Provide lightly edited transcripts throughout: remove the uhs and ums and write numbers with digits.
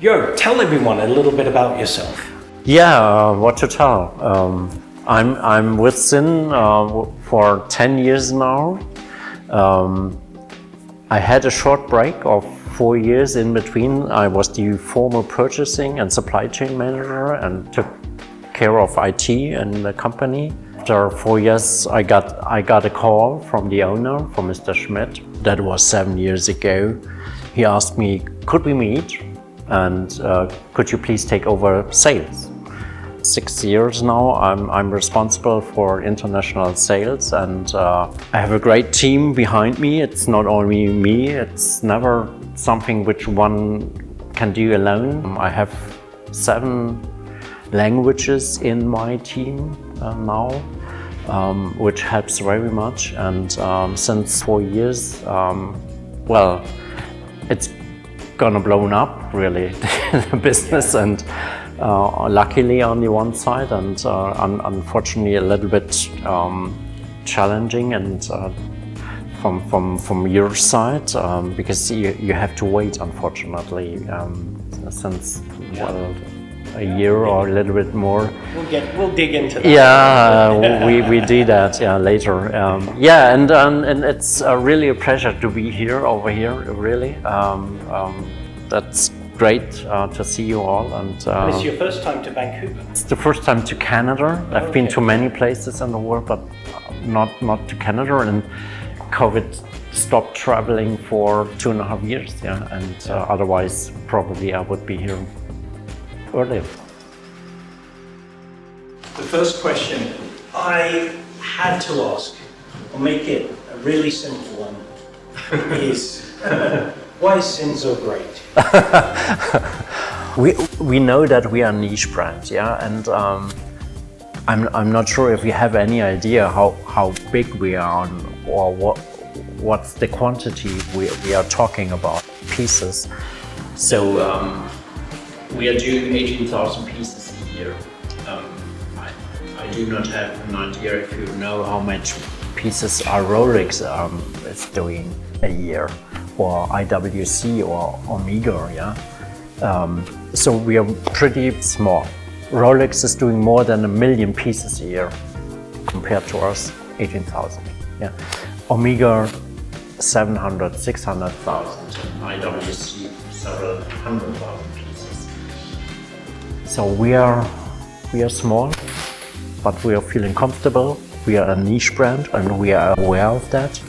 Joerg, tell everyone a little bit about yourself. Yeah, what to tell? I'm with Sinn for 10 years now. I had a short break of 4 years in between. I was the former purchasing and supply chain manager and took care of IT in the company. After 4 years, I got a call from the owner, from Mr. Schmidt. That was 7 years ago. He asked me, could we meet? And could you please take over sales? 6 years now, I'm responsible for international sales, and I have a great team behind me. It's not only me, it's never something which one can do alone. I have 7 languages in my team now, which helps very much. And since 4 years, well, it's gonna blown up really, the business, and luckily on the one side, and unfortunately a little bit challenging, and from your side, because you have to wait, unfortunately, since well, a year or a little bit more. We'll dig into that. Yeah, we do that, yeah, later. Yeah, and it's really a pleasure to be over here, really. That's great to see you all. And it's your first time to Vancouver? It's the first time to Canada. I've been to many places in the world, but not to Canada. And COVID stopped traveling for 2.5 years, yeah. And otherwise, probably I would be here earlier. The first question I had to ask, I'll make it a really simple one, is why is Sinn so great? we know that we are a niche brand, yeah, and I'm not sure if you have any idea how big we are, or what's the quantity we are talking about pieces. So we are doing 18,000 pieces a year. I do not have an idea if you know how much pieces our Rolex is doing a year, or IWC or Omega, yeah. So we are pretty small. Rolex is doing more than 1 million pieces a year, compared to us, 18,000. Yeah. Omega, 700, 600,000. IWC, several 100,000 pieces. So we are small, but we are feeling comfortable. We are a niche brand, and we are aware of that.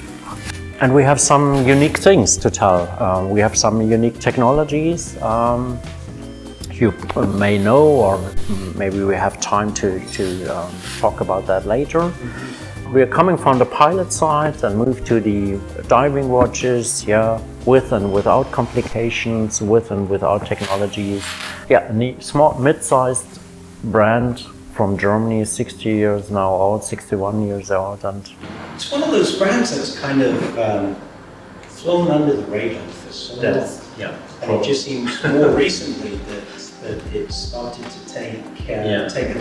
And we have some unique things to tell. We have some unique technologies you may know, or maybe we have time to talk about that later. We are coming from the pilot side and move to the diving watches, yeah, with and without complications, with and without technologies. Yeah, a small, mid-sized brand from Germany, 60 years now old, 61 years old, and it's one of those brands that's kind of flown under the radar for so long. Yeah. And it just seems more recently that it started to take a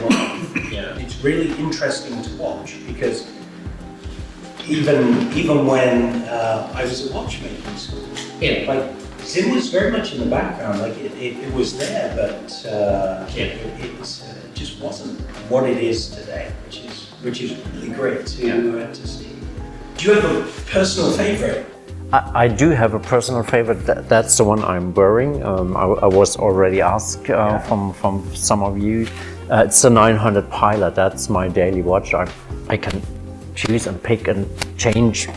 life. Yeah. It's really interesting to watch, because even when I was at watchmaking school, like Sinn was very much in the background. Like it was there, but it just wasn't what it is today, which is really great to see. Do you have a personal favorite? I do have a personal favorite. That's the one I'm wearing. I was already asked from some of you. It's the 900 Pilot. That's my daily watch. I can choose and pick and change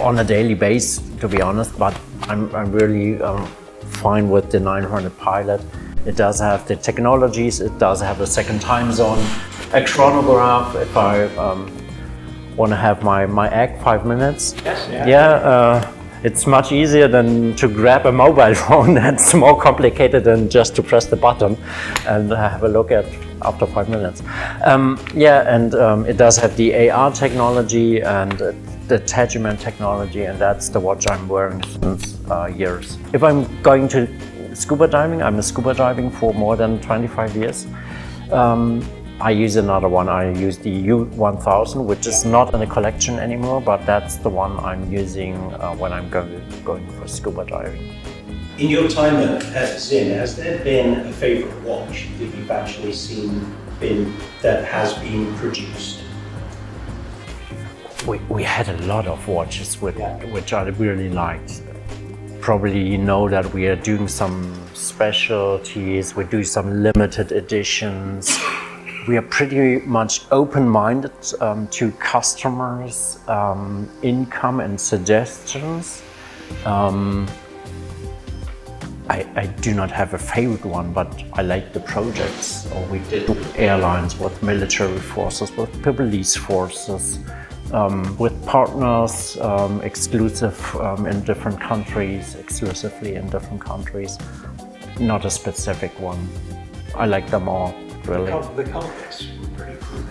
on a daily basis, to be honest, but I'm really fine with the 900 Pilot. It does have the technologies, it does have a second time zone, a chronograph if I want to have my egg 5 minutes. Yes, it's much easier than to grab a mobile phone. That's more complicated than just to press the button and have a look at after 5 minutes. It does have the AR technology and the tegimented technology, and that's the watch I'm wearing since years. If I'm going to scuba diving, I'm scuba diving for more than 25 years. I use another one. I use the U1000, which is not in a collection anymore, but that's the one I'm using when I'm going for scuba diving. In your time at Sinn, has there been a favourite watch that you've actually seen that has been produced? We had a lot of watches which I really liked. Probably you know that we are doing some specialties, we do some limited editions. We are pretty much open-minded to customers' income and suggestions. I do not have a favorite one, but I like the projects. We did with airlines, with military forces, with police forces, with partners, exclusively in different countries. Not a specific one. I like them all, really. The colorburst were pretty cool.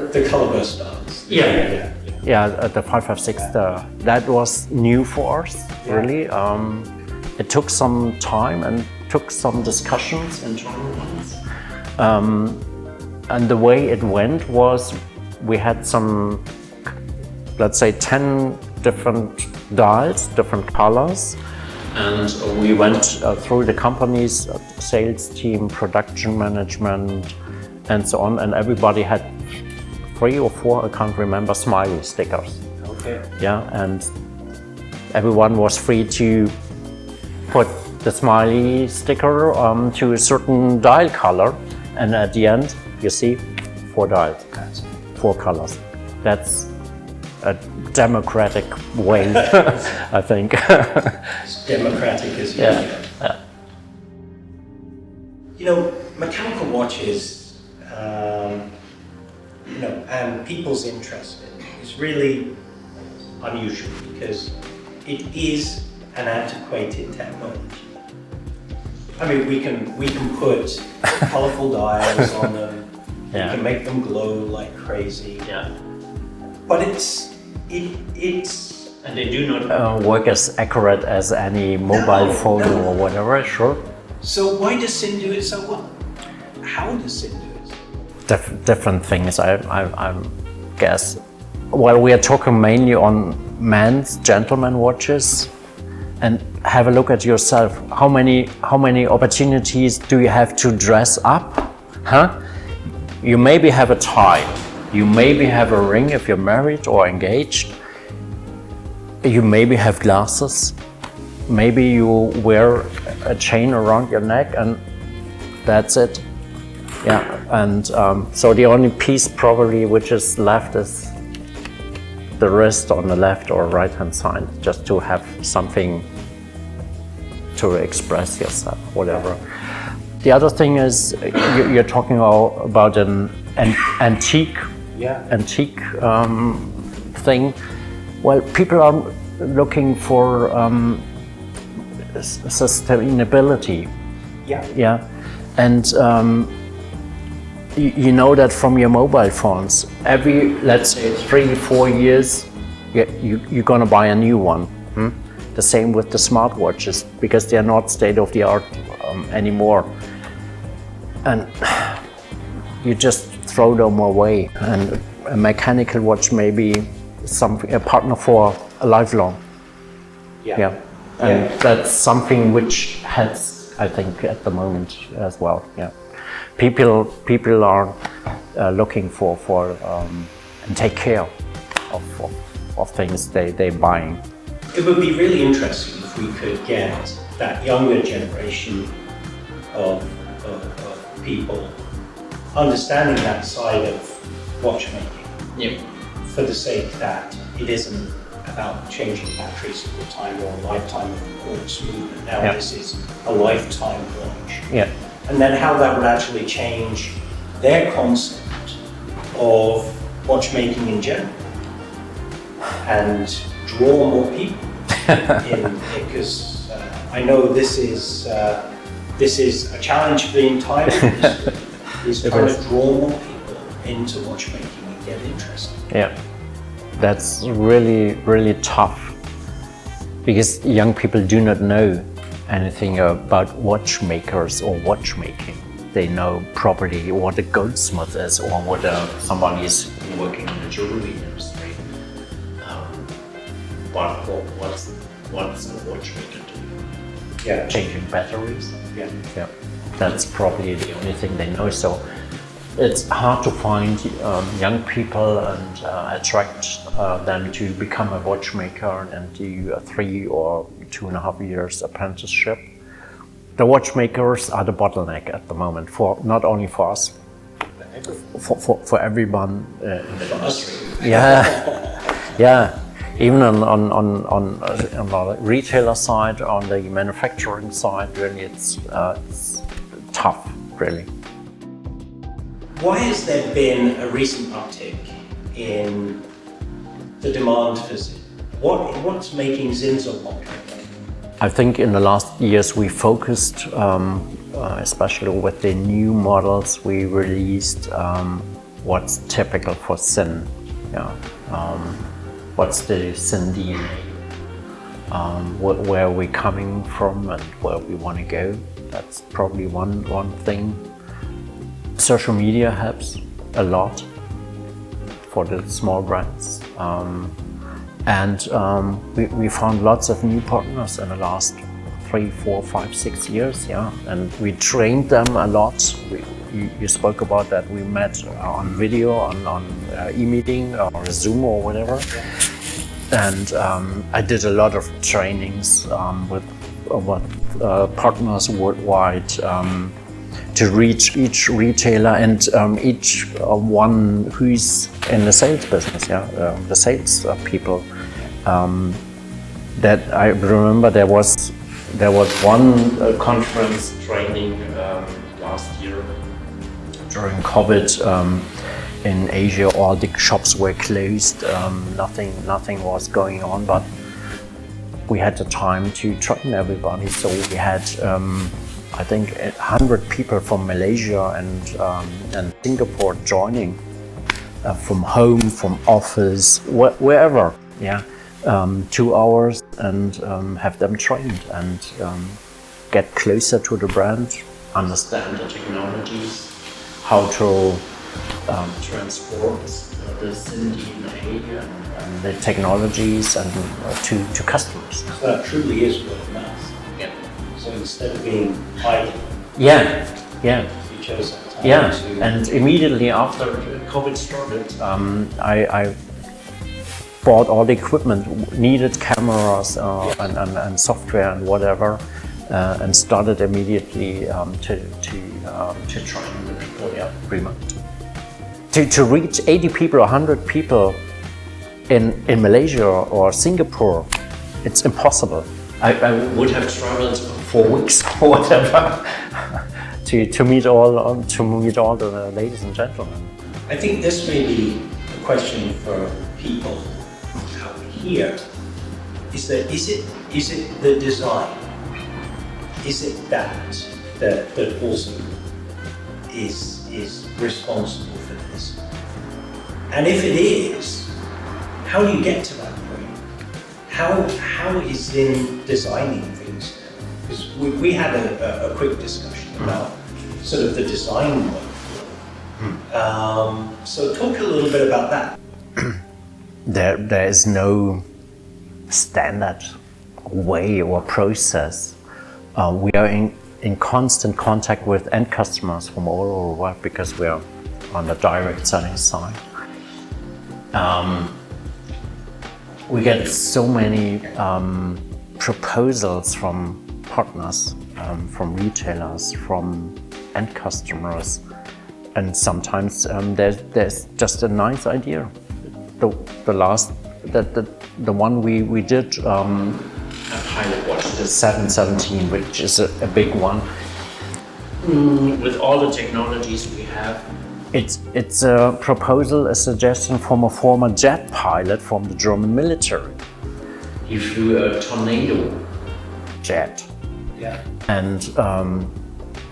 The colorburst stars. Yeah, the 556, that was new for us, really. It took some time and took some discussions, internal ones. And the way it went was we had some, let's say 10 different dials, different colors. And we went through the company's sales team, production management, and so on. And everybody had 3 or 4, I can't remember, smiley stickers. Okay. Yeah, and everyone was free to put the smiley sticker to a certain dial color, and at the end you see 4 dials, 4 colors. That's a democratic way, I think. It's democratic as you yeah. You know, mechanical watches, and people's interest in it is really unusual because it is an antiquated technology. I mean, we can put colourful dials on them. We can make them glow like crazy. Yeah. But it's and they do not work as accurate as any mobile phone or whatever. Sure. So why does Sinn do it so well? How does Sinn do it? Different things, I guess. Well, we are talking mainly on men's gentleman watches. And have a look at yourself. How many opportunities do you have to dress up? You maybe have a tie. You maybe have a ring if you're married or engaged. You maybe have glasses. Maybe you wear a chain around your neck and that's it. Yeah, and so the only piece probably which is left is the wrist on the left or right hand side, just to have something to express yourself, whatever. The other thing is you're talking about an antique thing. Well, people are looking for sustainability. Yeah, and you know that from your mobile phones. Every, let's say, 3-4 years, you're gonna buy a new one. The same with the smartwatches, because they're not state-of-the-art anymore. And you just throw them away. And a mechanical watch may be a partner for a lifelong. Yeah. And that's something which has, I think, at the moment as well. Yeah. People are looking for and take care of things they're buying. It would be really interesting if we could get that younger generation of people understanding that side of watchmaking. For the sake that it isn't about changing batteries all the time or a lifetime of quartz movement. Now this is a lifetime watch. Yeah. And then how that would actually change their concept of watchmaking in general and draw more people in, because I know this is a challenge for the entire industry, is trying to draw more people into watchmaking and get interested. Yeah, that's really, really tough, because young people do not know anything about watchmakers or watchmaking. They know probably what a goldsmith is or what somebody is working in the jewelry industry. But what's a watchmaker doing? Yeah. Changing batteries. Yeah. Yeah. That's probably the only thing they know. So it's hard to find young people and attract them to become a watchmaker and do a 3 or 2.5 years apprenticeship. The watchmakers are the bottleneck at the moment, for not only for us, for everyone in the industry. Yeah, yeah. Even on the retailer side, on the manufacturing side, really, it's tough, really. Why has there been a recent uptick in the demand for Sinn? What's making Sinn so popular? I think in the last years we focused, especially with the new models we released, what's typical for Sinn. Yeah. What's the Sinn DNA? Where we're coming from and where we want to go. That's probably one thing. Social media helps a lot for the small brands. We found lots of new partners in the last 3, 4, 5, 6 years, yeah. And we trained them a lot. You spoke about that. We met on video, on e-meeting or Zoom or whatever. And I did a lot of trainings with partners worldwide to reach each retailer and each one who's in the sales business, the sales people. That I remember there was one conference training last year during COVID. In Asia, all the shops were closed. Nothing was going on, but we had the time to train everybody. So we had, I think, 100 people from Malaysia and Singapore joining from home, from office, wherever. Yeah, 2 hours and have them trained and get closer to the brand, understand the technologies, how to transport the Sinn DNA and the technologies and to customers. So that truly is word of mouth. Yeah. So instead of being idle, yeah, you chose that time to... And immediately after COVID started, I bought all the equipment, needed cameras and software and whatever, and started immediately to train the people, remote. To reach 80 people, 100 people in Malaysia or Singapore, it's impossible. I would have traveled for weeks or whatever to meet all the ladies and gentlemen. I think this may be a question for people out here. Is it the design? Is it that also is responsible for this? And if it is, how do you get to that point? How is Sinn designing things? Because we had a quick discussion about sort of the design workflow. So talk a little bit about that. There is no standard way or process. We are in constant contact with end customers from all over the world because we are on the direct selling side. We get so many proposals from partners, from retailers, from end customers, and sometimes there's just a nice idea. The last the one we did a pilot watch, the 717, which is a big one. With all the technologies we have. It's a proposal, a suggestion from a former jet pilot from the German military. He flew a Tornado jet. Yeah. And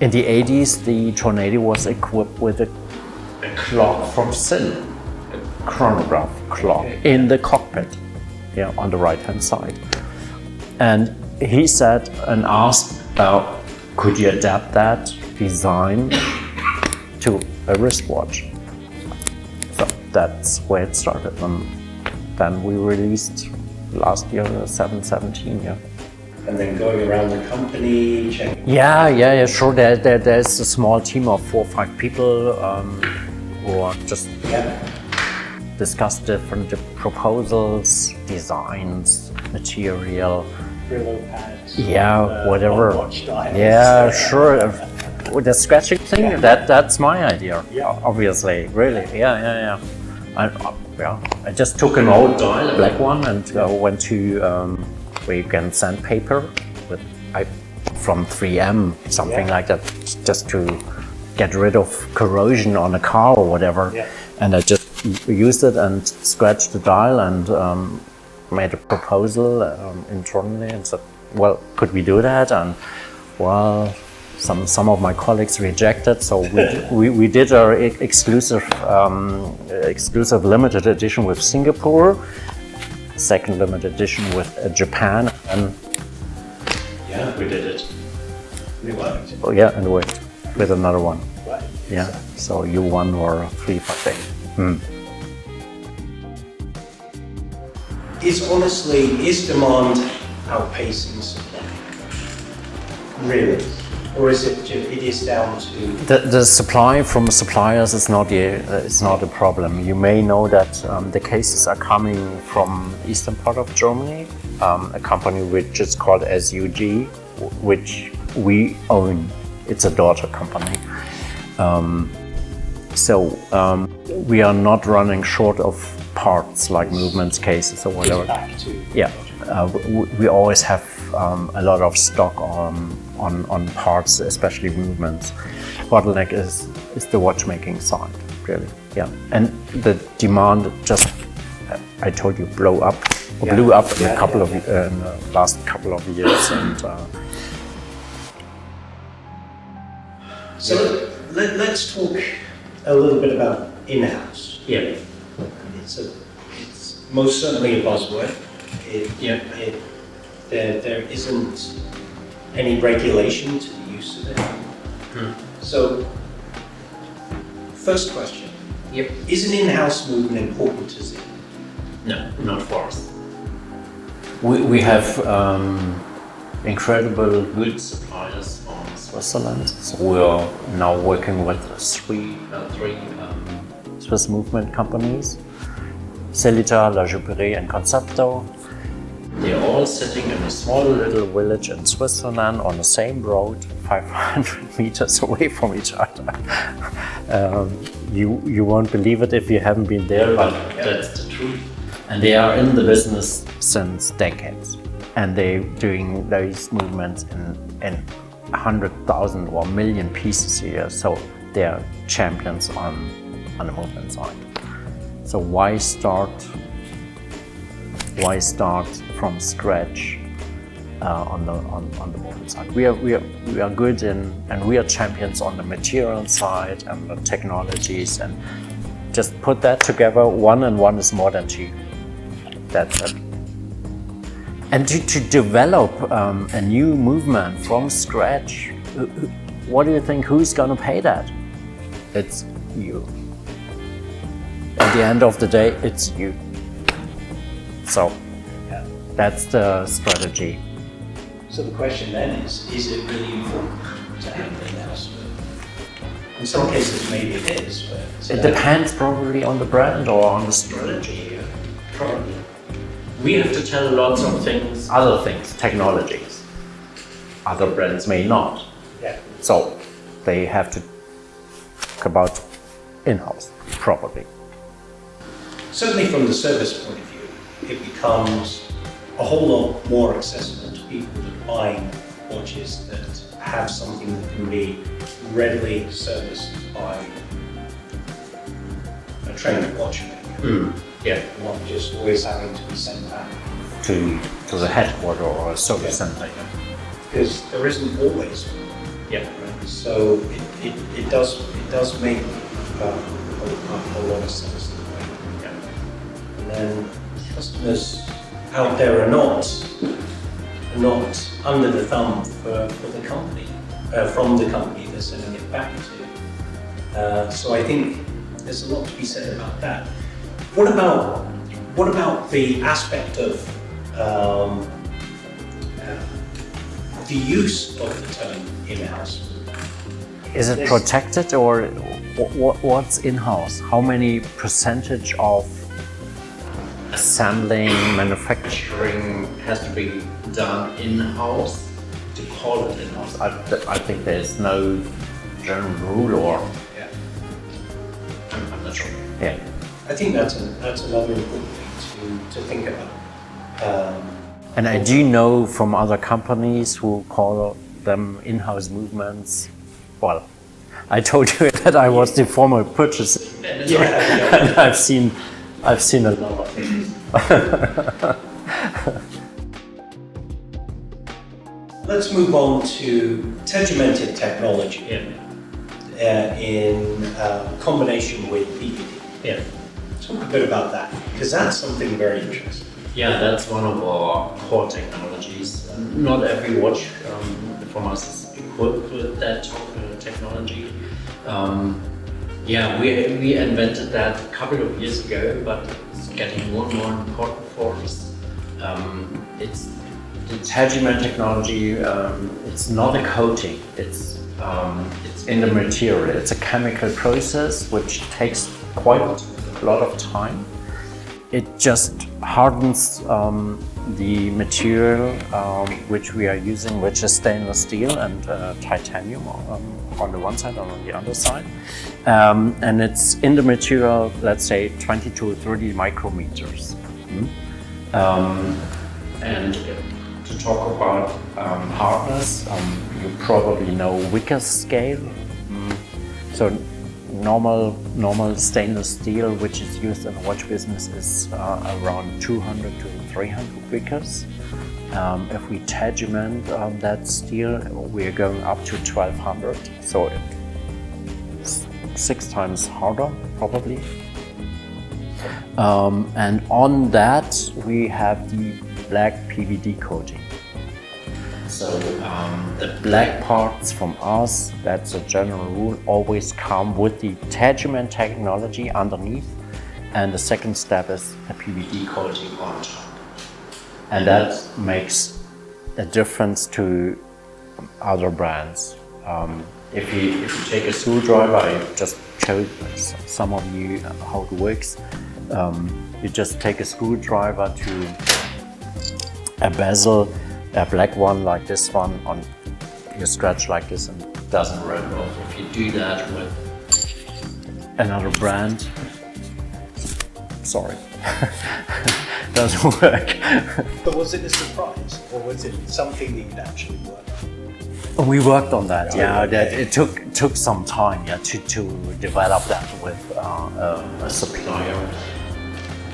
in the 80s, the Tornado was equipped with a clock from Sinn, a chronograph clock in the cockpit, on the right-hand side. And he said and asked, could you adapt that design to a wristwatch? So that's where it started. And then we released last year the 717, And then going around the company, checking. Yeah, sure. There's a small team of 4 or 5 people who are just discuss different proposals, designs, material. Brillo pads. Whatever. Watch dials. Yeah, sure. With the scratching thing, that's my idea. Obviously, really. Yeah. I just took an old dial, a black one, and went to where you can sand paper from 3M, something like that, just to get rid of corrosion on a car or whatever. Yeah. And I just used it and scratched the dial and made a proposal internally and said, well, could we do that? And well, some of my colleagues rejected, so we did our exclusive limited edition with Singapore, second limited edition with Japan, and we did it. We worked. Oh yeah, and wait, with another one. Right. Yeah, so you 1 or 3, I think. Is demand outpacing supply? Really? Or is it down to The supply from suppliers is not a problem. You may know that the cases are coming from eastern part of Germany, a company which is called SUG, which we own. It's a daughter company. So we are not running short of parts like movements, cases or whatever. We always have a lot of stock on parts, especially movements. Bottleneck is the watchmaking side, really. Yeah, and the demand just, I told you, blew up in the last couple of years, and. So let's talk a little bit about in-house. Yeah. It's most certainly a buzzword. There isn't any regulation to the use of it. So, first question. Yep. Is an in-house movement important to Sinn? No, not for us. We have incredible good suppliers from Switzerland. So we are now working with three Swiss movement companies, Celita, La Juperie and Concepto. They're all sitting in a small little village in Switzerland on the same road, 500 meters away from each other. You won't believe it if you haven't been there, but that's the truth. And they are in the business since decades. And they're doing those movements in 100,000 or million pieces a year. So they're champions on the movement side. So why start from scratch on the movement side? We are good and we are champions on the material side and the technologies, and just put that together. 1 and 1 is more than 2. That's it. And to develop a new movement from scratch, what do you think? Who's gonna pay that? It's you. At the end of the day, it's you. So that's the strategy. So the question then is it really important to have an in-house movement? In some cases maybe it is, but... It depends probably on the brand or on the strategy. Probably. We have to tell lots of things, other things, technologies. Other brands may not. Yeah. So they have to talk about in-house, probably. Certainly from the service point of view, it becomes a whole lot more accessible to people that are buying watches that have something that can be readily serviced by a trained watchmaker. Yeah. Not just always having to be sent back To the headquarters or a service center. because there isn't always one. Yeah. Right? So it does make a lot of sense that way. Yeah. And then customers out there are not under the thumb for the company, from the company they're sending it back to. So I think there's a lot to be said about that. What about the aspect of the use of the term in-house? Is it protected or what's in-house? How many percentage of assembling, manufacturing has to be done in-house to call it in-house? I think there's no general rule or... Yeah. I'm not sure. Yeah. I think that's another important thing to think about. And I do know from other companies who call them in-house movements. Well, I told you that I was the former purchasing manager. And I've seen a lot of things. Let's move on to tegimented technology in combination with PVD. Yeah. Talk a bit about that, because that's something very interesting. Yeah, that's one of our core technologies. Not every watch from us is equipped with that technology. We invented that a couple of years ago, but it's getting more and more important for us. It's the tegimented technology. It's not a coating. It's in the material. It's a chemical process which takes quite a lot of time. It just hardens the material which we are using, which is stainless steel and titanium on the one side and on the other side. And it's in the material, let's say 20 to 30 micrometers. And to talk about hardness, you probably know Vickers scale. So normal stainless steel, which is used in the watch business, is around 200 to 300 Vickers. If we tegiment that steel, we're going up to 1200. So it's 6 times harder, probably. And on that, we have the black PVD coating. So the black parts from us, that's a general rule, always come with the tegimented technology underneath, and the second step is a PVD coating on top. And that makes a difference to other brands. If you take a screwdriver, I just showed some of you how it works. You just take a screwdriver to a bezel, a black one like this one, on you scratch like this and it doesn't rip off. If you do that with another brand, sorry, doesn't work. But was it a surprise, or was it something that you'd actually worked on? We worked on that, That it took some time, to develop that with a supplier.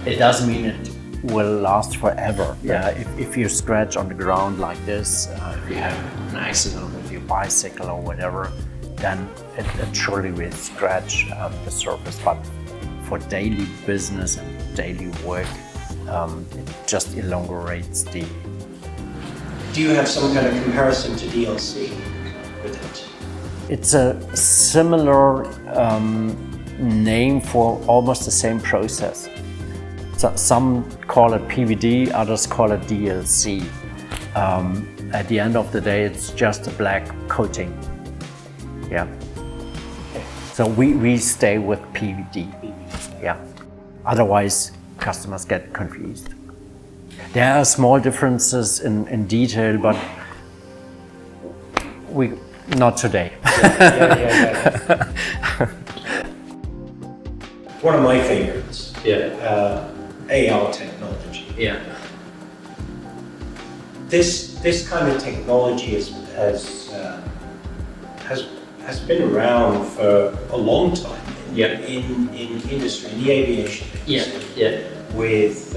It doesn't mean it will last forever. If you scratch on the ground like this, if you have an accident with your bicycle or whatever, then it surely will scratch the surface. But for daily business and daily work, it just elongates the... Do you have some kind of comparison to DLC with it? It's a similar name for almost the same process. So some call it PVD, others call it DLC. At the end of the day, it's just a black coating. Yeah. So we stay with PVD. Yeah. Otherwise, customers get confused. There are small differences in detail, but not today. One of my favorites, AR technology. Yeah. This kind of technology has been around for a long time in industry, in the aviation industry, with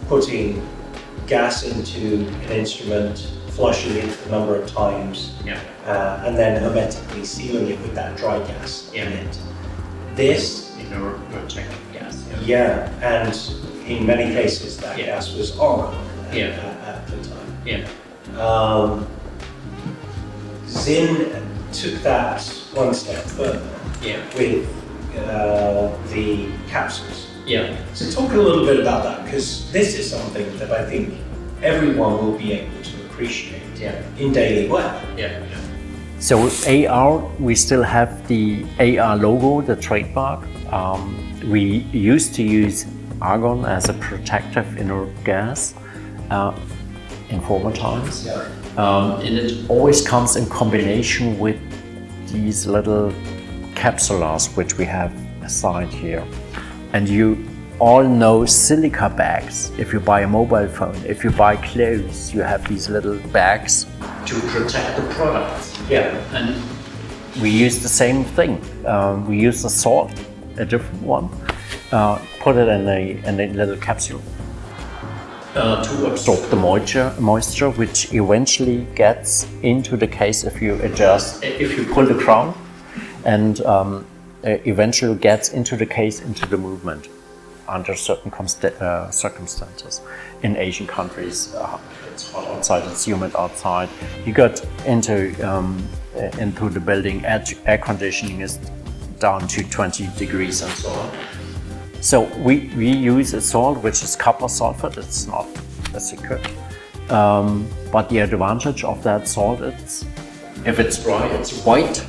putting gas into an instrument, flushing it a number of times, and then hermetically sealing it with that dry gas in it. This Protective gas. and in many cases that gas was argon at the time. Sinn took that one step further with the capsules. So talk a little bit about that, because this is something that I think everyone will be able to appreciate in daily wear. So AR, we still have the AR logo, the trademark. We used to use argon as a protective inert gas in former times. And it always comes in combination with these little capsules which we have aside here. And you all know silica bags. If you buy a mobile phone, if you buy clothes, you have these little bags to protect the product. And we use the same thing. We use the salt, a different one, put it in a little capsule to absorb the moisture, which eventually gets into the case if you pull the crown, and eventually gets into the case, into the movement under certain circumstances. In Asian countries, it's hot outside, it's humid outside. You got into the building, air conditioning is down to 20 degrees and so on. So we use a salt which is copper sulfate. It's not a secret, but the advantage of that salt is, if it's dry, it's white,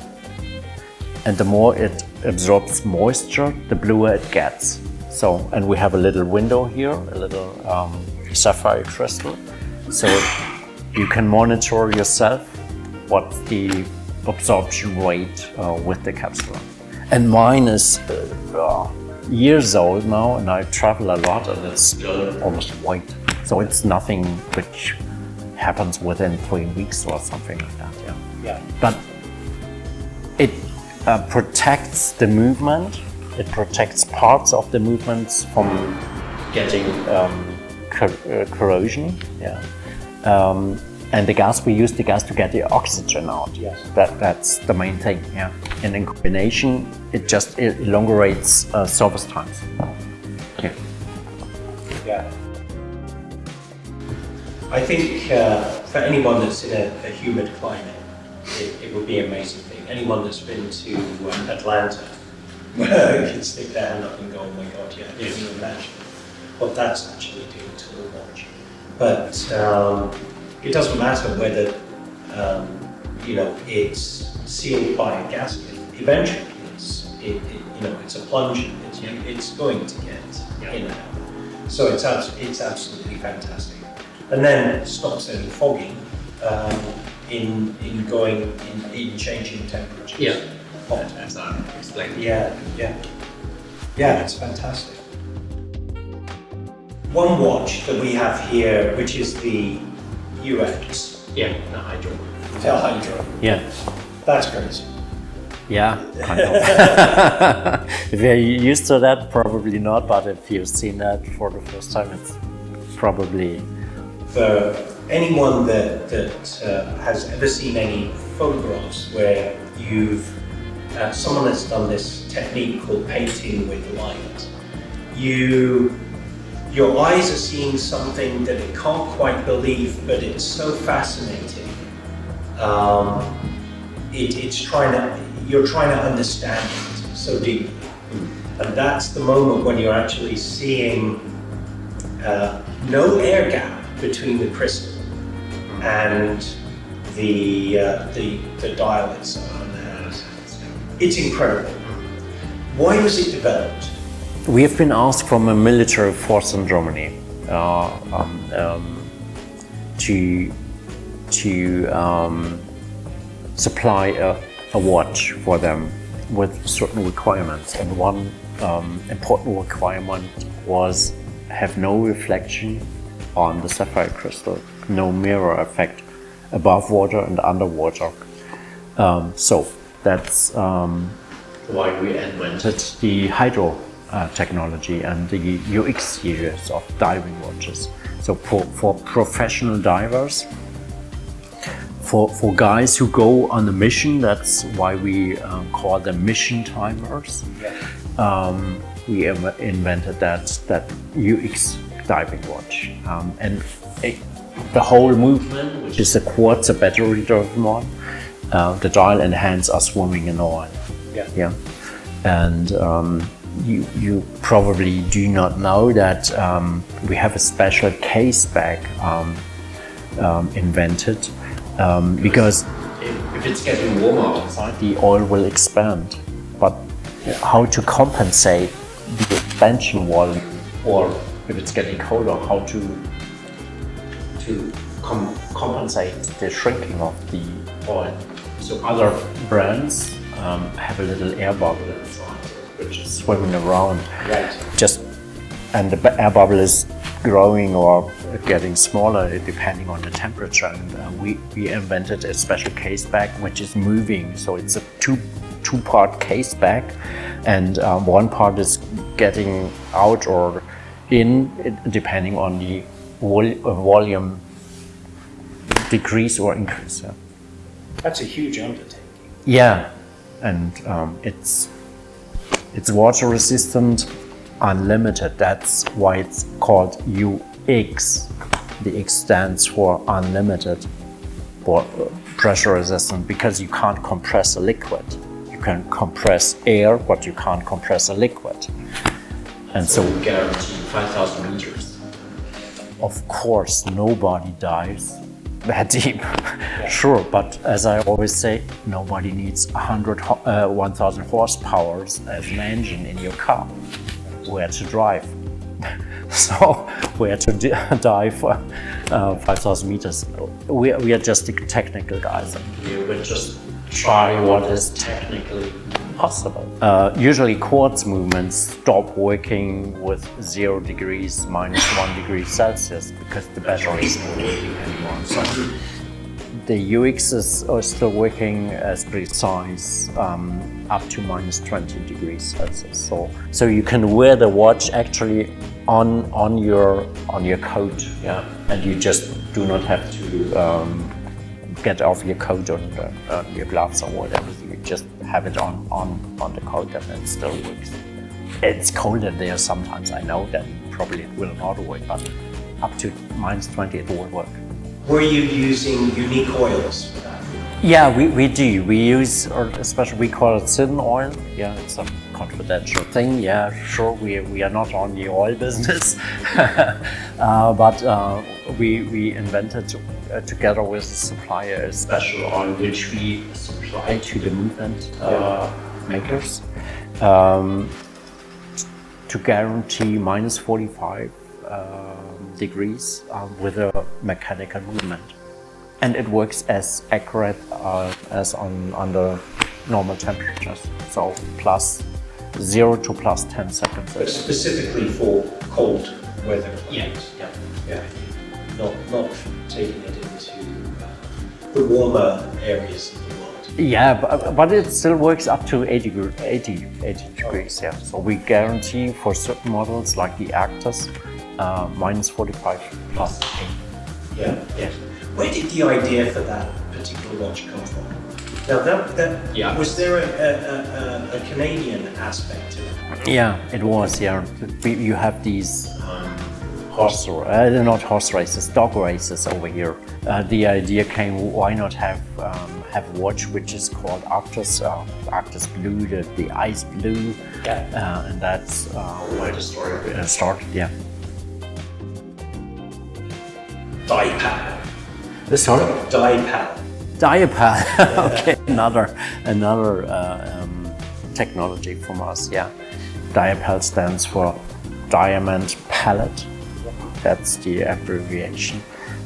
and the more it absorbs moisture, the bluer it gets. So, and we have a little window here, a little sapphire crystal, so you can monitor yourself what's the absorption rate with the capsule. And mine is years old now, and I travel a lot, and it's still almost white. So it's nothing which happens within 3 weeks or something like that. But it protects the movement. It protects parts of the movements from getting corrosion. And we use the gas to get the oxygen out. That's the main thing. And in combination, it just elongates service times. I think for anyone that's in a humid climate, it would be an amazing thing. Anyone that's been to Atlanta can stick their hand up and go, oh my God, can you imagine what that's actually doing to the watch? But it doesn't matter whether it's sealed by a gasket. Eventually, it's a plunger. It's going to get in and out. So it's absolutely fantastic. And then it stops any fogging in changing temperatures. As I explained. It's fantastic. One watch that we have here, which is the UX. The Hydro. The Hydro. That's crazy. Kind of. If you're used to that, probably not, but if you've seen that for the first time, it's probably... For anyone that has ever seen any photographs where someone has done this technique called painting with light, your eyes are seeing something that it can't quite believe, but it's so fascinating. You're trying to understand it so deeply, and that's the moment when you're actually seeing no air gap between the crystal and the dial itself. It's incredible. Why was it developed? We have been asked from a military force in Germany to supply a watch for them with certain requirements, and one important requirement was have no reflection on the sapphire crystal, no mirror effect above water and underwater. So that's why we invented the hydro technology and the UX series of diving watches. So for professional divers, for guys who go on a mission, that's why we call them mission timers. We invented that UX diving watch, and the whole movement, which is a quartz battery driven one, the dial and hands are swimming in oil. And you probably do not know that we have a special case bag invented because if it's getting warmer outside, the oil will expand. But how to compensate the expansion volume, or if it's getting colder, how to compensate the shrinking of the oil. So other brands have a little air bubble inside, which is swimming around. And the air bubble is growing or getting smaller depending on the temperature. And we invented a special case bag which is moving. So it's a two-part case bag, and one part is getting out or in, depending on the volume decrease or increase. That's a huge undertaking. Yeah, and it's water resistant, unlimited. That's why it's called UX. The X stands for unlimited, or pressure resistant, because you can't compress a liquid. You can compress air, but you can't compress a liquid. And so we guarantee 5,000 meters. Of course, nobody dives that deep. Sure, but as I always say, nobody needs 1,000 horsepower as an engine in your car. Where to drive? So, where to dive 5,000 meters? We are just the technical guys. We just try what is technically possible. Usually quartz movements stop working with 0 degrees, -1 degree Celsius, because the battery is not working anymore. So the UXs are still working as precise up to -20 degrees Celsius. So you can wear the watch actually on your coat, and you just do not have to get off your coat or your gloves or whatever. You just have it on the coat and it still works. It's colder there sometimes, I know that probably it will not work, but up to -20 it will work. Were you using unique oils for that? Yeah, we do. We use, or especially we call it Sinn oil. Yeah, it's a confidential thing. Yeah, sure, we are not on the oil business, but we invented together with the supplier a special oil which we supply to the movement makers to guarantee -45 degrees with a mechanical movement. And it works as accurate as under normal temperatures. So +0 to +10 seconds. But specifically for cold weather. Yeah. Not taking it into the warmer areas of the world. Yeah, but it still works up to 80 degrees. Yeah. So we guarantee for certain models like the Arctis, -45 +8. Yeah. Where did the idea for that particular watch come from? Now, was there a Canadian aspect to it? Yeah, it was. Yeah, you have these not horse races, dog races over here. The idea came: why not have a watch which is called Arctis, Arctis Blue, the ice blue, and that's where the story started. Yeah. Dipal. Sorry? Dipal. Okay, another technology from us. Yeah, Dipal stands for diamond palette. That's the abbreviation.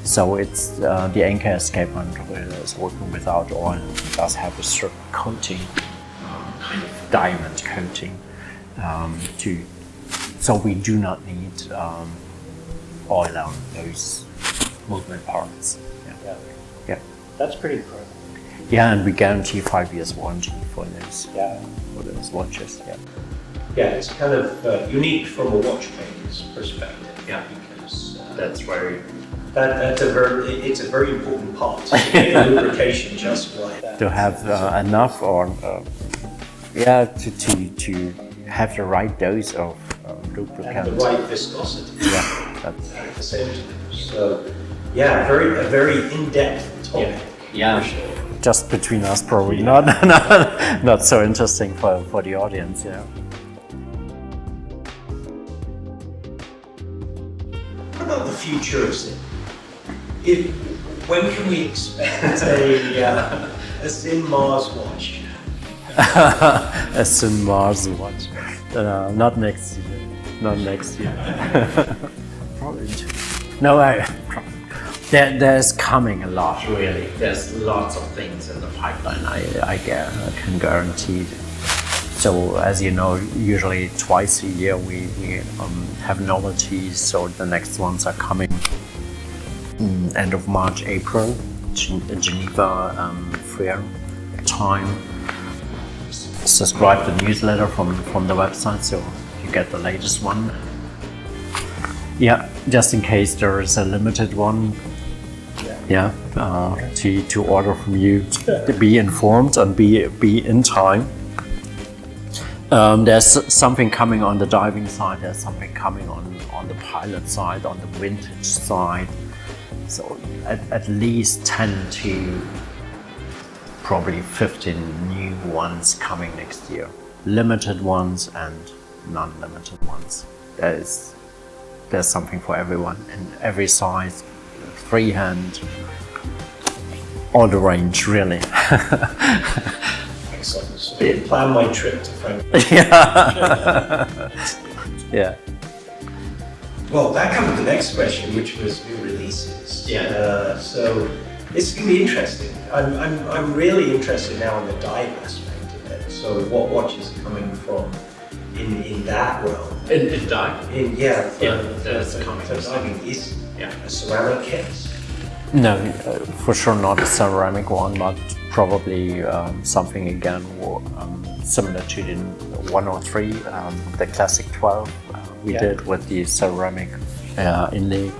So it's the anchor escapement is working without oil. It does have a certain coating, kind of diamond coating, So we do not need oil on those movement parts. Yeah. Yeah. That's pretty incredible. Yeah, and we guarantee 5 years warranty for those. Yeah. For those watches. Yeah. Yeah, it's kind of unique from a watchmaker's perspective. Yeah. Because That's very. it's a very important part. To get the lubrication just right. To have enough or to have the right dose of lubricant. And the right viscosity. Yeah, that's At the same time. So, yeah, a very in-depth topic. Yeah. For sure. just between us, probably not so interesting for the audience. Yeah. What about the future of Sinn? When can we expect a Sinn Mars watch? A Sinn Mars watch. Not next year. Not next year. Probably. No, there's coming a lot. Really, there's lots of things in the pipeline. I can guarantee. So as you know, usually twice a year we have novelties. So the next ones are coming end of March, April, Geneva fair time. Subscribe to the newsletter from the website so you get the latest one. Yeah, just in case there is a limited one. Yeah, to order from you, to be informed and be in time. There's something coming on the diving side. There's something coming on the pilot side, on the vintage side. So at least 10 to probably 15 new ones coming next year. Limited ones and non-limited ones. There's something for everyone in every size, freehand, all the range really. Excellent. So I plan my trip to Frankfurt. Yeah. Well, that covered the next question, which was new releases. Yeah. So it's going to be interesting. I'm really interested now in the dive aspect of it. So what watches are coming from in that realm? In dive? That's coming. So diving is a ceramic case. No, for sure not a ceramic one, but probably something again similar to the 103, the classic 12 we did with the ceramic inlay.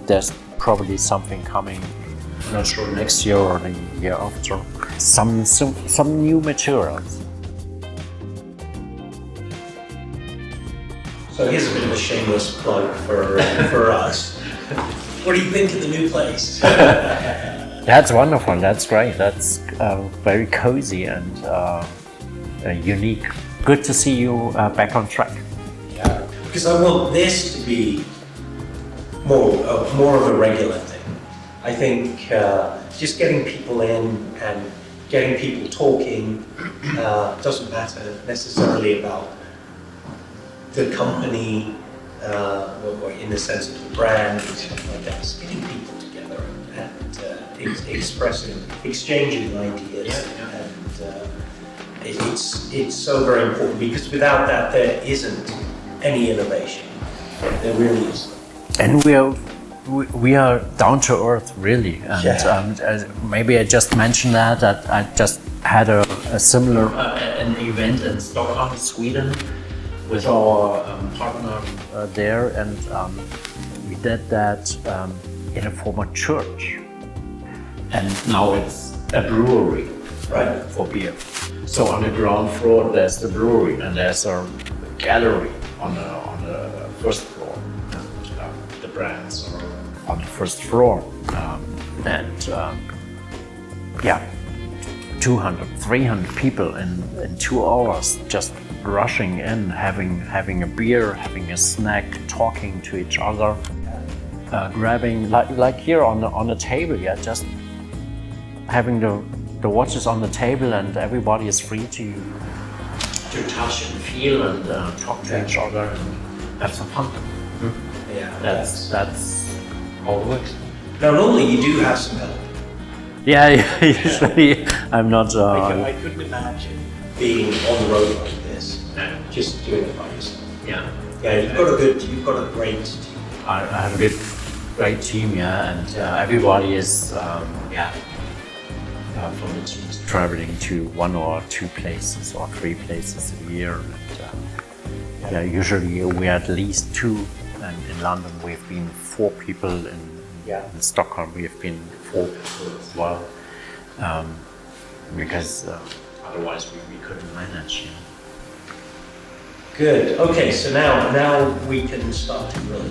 There's probably something coming, not sure next year or the year after. Some new materials. So here's a bit of a shameless plug for us. What do you think of the new place? That's wonderful. That's great. That's very cozy and unique. Good to see you back on track. Yeah, because I want this to be more of a regular thing. I think just getting people in and getting people talking doesn't matter necessarily about the company, or in the sense of the brand and stuff like that. It's getting people together and exchanging ideas. And it's so very important, because without that there isn't any innovation. There really isn't. And we are down to earth, really. And maybe I just mentioned that I just had a similar an event in Stockholm, Sweden, with our partner there, and we did that in a former church, and now it's a brewery, right, for beer. So on the ground floor there's the brewery, and there's a gallery on the first floor. The brands are on the first floor, and 200, 300 people in 2 hours just rushing in, having a beer, having a snack, talking to each other, grabbing like here on the table, just having the watches on the table, and everybody is free to touch and feel and talk to each other and have some fun. Yeah, that's how it works. Now normally you do have some help. Usually I'm not. I couldn't imagine being on the road like this, just doing it by yourself. Yeah. Yeah, you've got a great team. I have a great team, yeah, and everybody is, from the team is traveling to 1 or 2 places or 3 places a year. And, usually we are at least 2, and in London we've been 4 people. In Stockholm we've been 4 people as well, because otherwise we couldn't manage. Good. Okay, so now we can start to grill.